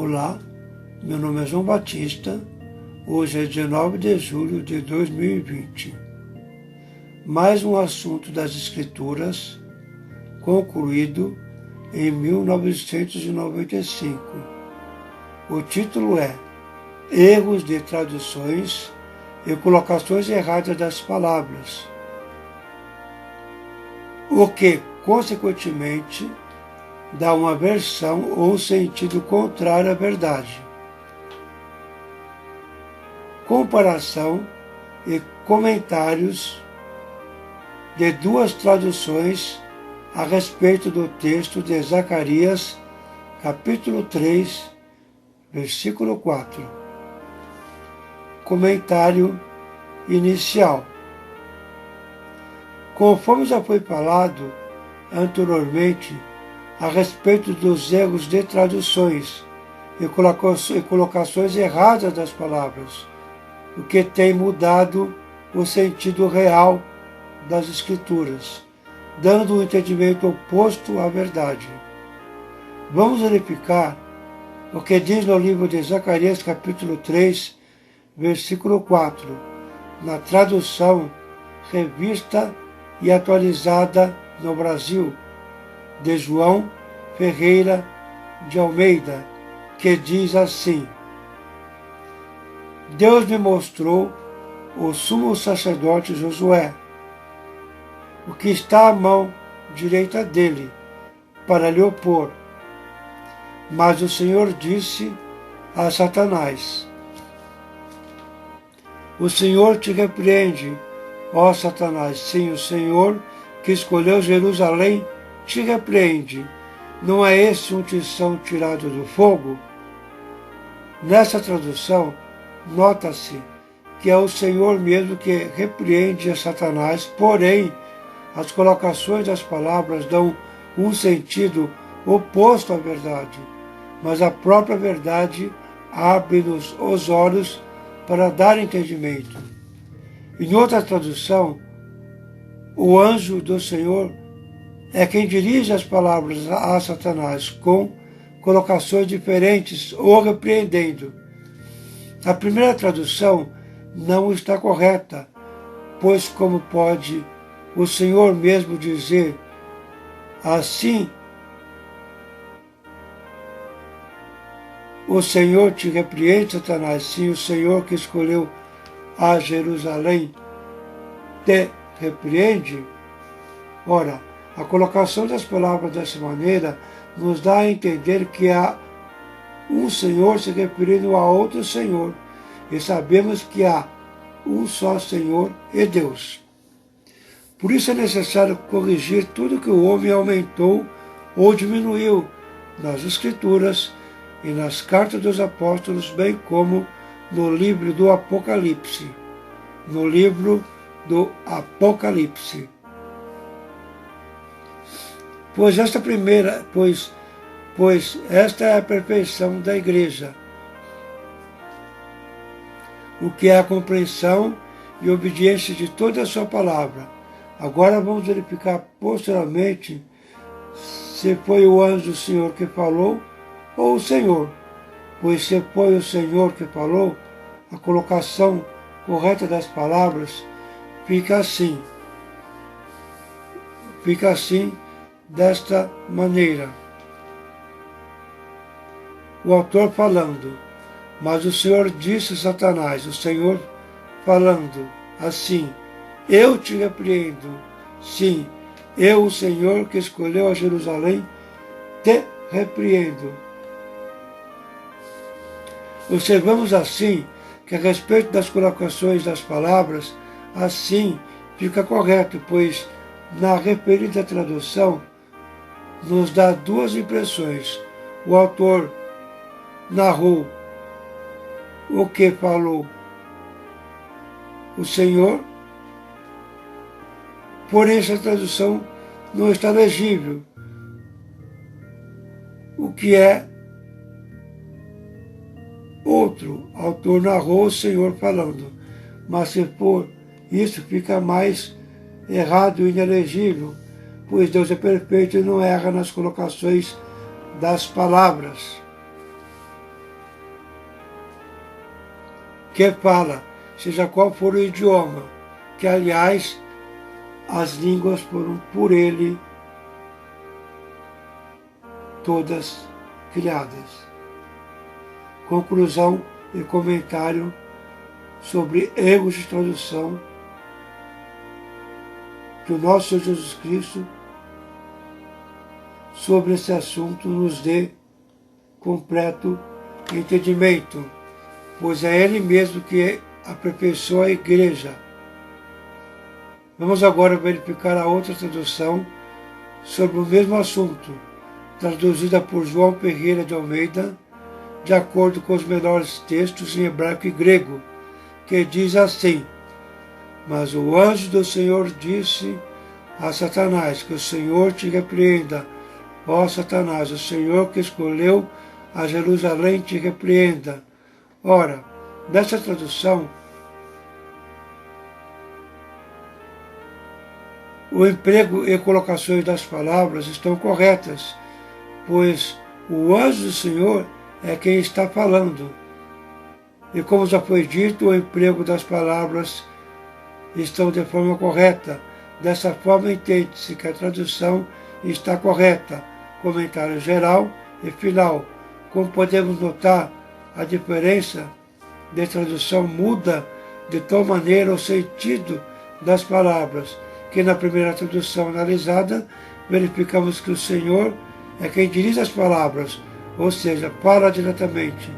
Olá, meu nome é João Batista, hoje é 19 de julho de 2020. Mais um assunto das Escrituras, concluído em 1995. O título é Erros de traduções e colocações erradas das palavras, o que, consequentemente, dá uma versão ou sentido contrário à verdade. Comparação e comentários de duas traduções a respeito do texto de Zacarias, capítulo 3, versículo 4. Comentário inicial. Conforme já foi falado anteriormente a respeito dos erros de traduções e colocações erradas das palavras, o que tem mudado o sentido real das Escrituras, dando um entendimento oposto à verdade. Vamos verificar o que diz no livro de Zacarias, capítulo 3, versículo 4, na tradução revista e atualizada no Brasil, de João Ferreira de Almeida, que diz assim: Deus me mostrou o sumo sacerdote Josué, o que está à mão direita dele, para lhe opor. Mas o Senhor disse a Satanás: O Senhor te repreende, ó Satanás. Sim, o Senhor que escolheu Jerusalém te repreende. Não é esse um tição tirado do fogo? Nessa tradução, nota-se que é o Senhor mesmo que repreende a Satanás, porém, as colocações das palavras dão um sentido oposto à verdade, mas a própria verdade abre-nos os olhos para dar entendimento. Em outra tradução, o anjo do Senhor é quem dirige as palavras a Satanás com colocações diferentes ou repreendendo. A primeira tradução não está correta, pois como pode o Senhor mesmo dizer assim: O Senhor te repreende, Satanás. Sim, o Senhor que escolheu a Jerusalém te repreende. Ora, a colocação das palavras dessa maneira nos dá a entender que há um Senhor se referindo a outro Senhor, e sabemos que há um só Senhor e Deus. Por isso é necessário corrigir tudo que o homem aumentou ou diminuiu nas Escrituras e nas cartas dos apóstolos, bem como no livro do Apocalipse. No livro do Apocalipse. Pois esta é a perfeição da igreja, o que é a compreensão e obediência de toda a sua palavra. Agora vamos verificar posteriormente se foi o anjo do Senhor que falou ou o Senhor, pois se foi o Senhor que falou, a colocação correta das palavras fica assim desta maneira. O autor falando: Mas o Senhor disse a Satanás, o Senhor falando assim: Eu te repreendo. Sim, eu, o Senhor que escolheu a Jerusalém, te repreendo. Observamos assim que a respeito das colocações das palavras, assim fica correto, pois na referida tradução nos dá duas impressões. O autor narrou o que falou o Senhor, porém essa tradução não está legível, o que é outro autor narrou o Senhor falando, mas se for isso fica mais errado e inelegível, pois Deus é perfeito e não erra nas colocações das palavras. que fala, seja qual for o idioma, que aliás as línguas foram por ele todas criadas. Conclusão e comentário sobre erros de tradução, que o nosso Senhor Jesus Cristo, sobre esse assunto, nos dê completo entendimento, pois é Ele mesmo que aperfeiçoa a igreja. Vamos agora verificar a outra tradução sobre o mesmo assunto, traduzida por João Ferreira de Almeida, de acordo com os melhores textos em hebraico e grego, que diz assim: Mas o anjo do Senhor disse a Satanás, que o Senhor te repreenda, ó Satanás, o Senhor que escolheu a Jerusalém te repreenda. Ora, nessa tradução, o emprego e colocações das palavras estão corretas, pois o anjo do Senhor é quem está falando. E como já foi dito, o emprego das palavras estão de forma correta. Dessa forma, entende-se que a tradução está correta. Comentário geral e final. Como podemos notar, a diferença de tradução muda de tal maneira o sentido das palavras, que na primeira tradução analisada, verificamos que o Senhor é quem dirige as palavras, ou seja, fala diretamente.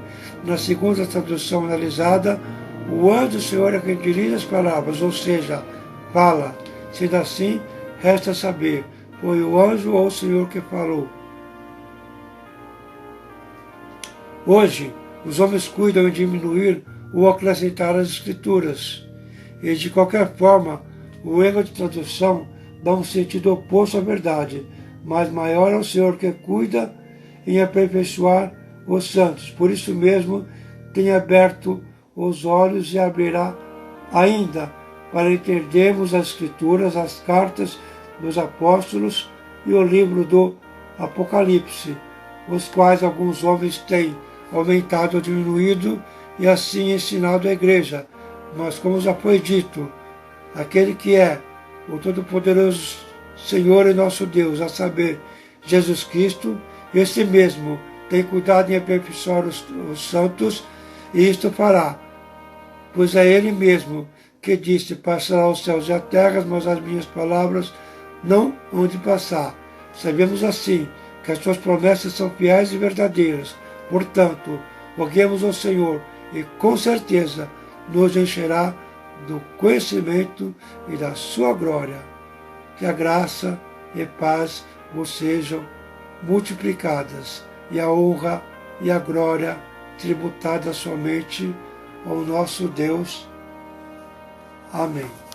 Na segunda tradução analisada, o anjo do Senhor é quem dirige as palavras, ou seja, fala. Sendo assim, resta saber, foi o anjo ou o Senhor que falou. Hoje, os homens cuidam em diminuir ou acrescentar as escrituras, e de qualquer forma, o erro de tradução dá um sentido oposto à verdade, mas maior é o Senhor que cuida em aperfeiçoar os santos. Por isso mesmo, tem aberto os olhos e abrirá ainda, para entendermos as Escrituras, as cartas dos apóstolos e o livro do Apocalipse, os quais alguns homens têm aumentado ou diminuído e assim ensinado a igreja. Mas como já foi dito, aquele que é o Todo-Poderoso Senhor e nosso Deus, a saber, Jesus Cristo, esse mesmo tem cuidado em aperfeiçoar os santos, e isto fará, pois é Ele mesmo que disse: passará os céus e a terra, mas as minhas palavras não hão de passar. Sabemos assim que as suas promessas são fiéis e verdadeiras. Portanto, roguemos ao Senhor e com certeza nos encherá do conhecimento e da sua glória. Que a graça e paz vos sejam multiplicadas e a honra e a glória tributada somente ao nosso Deus. Amém.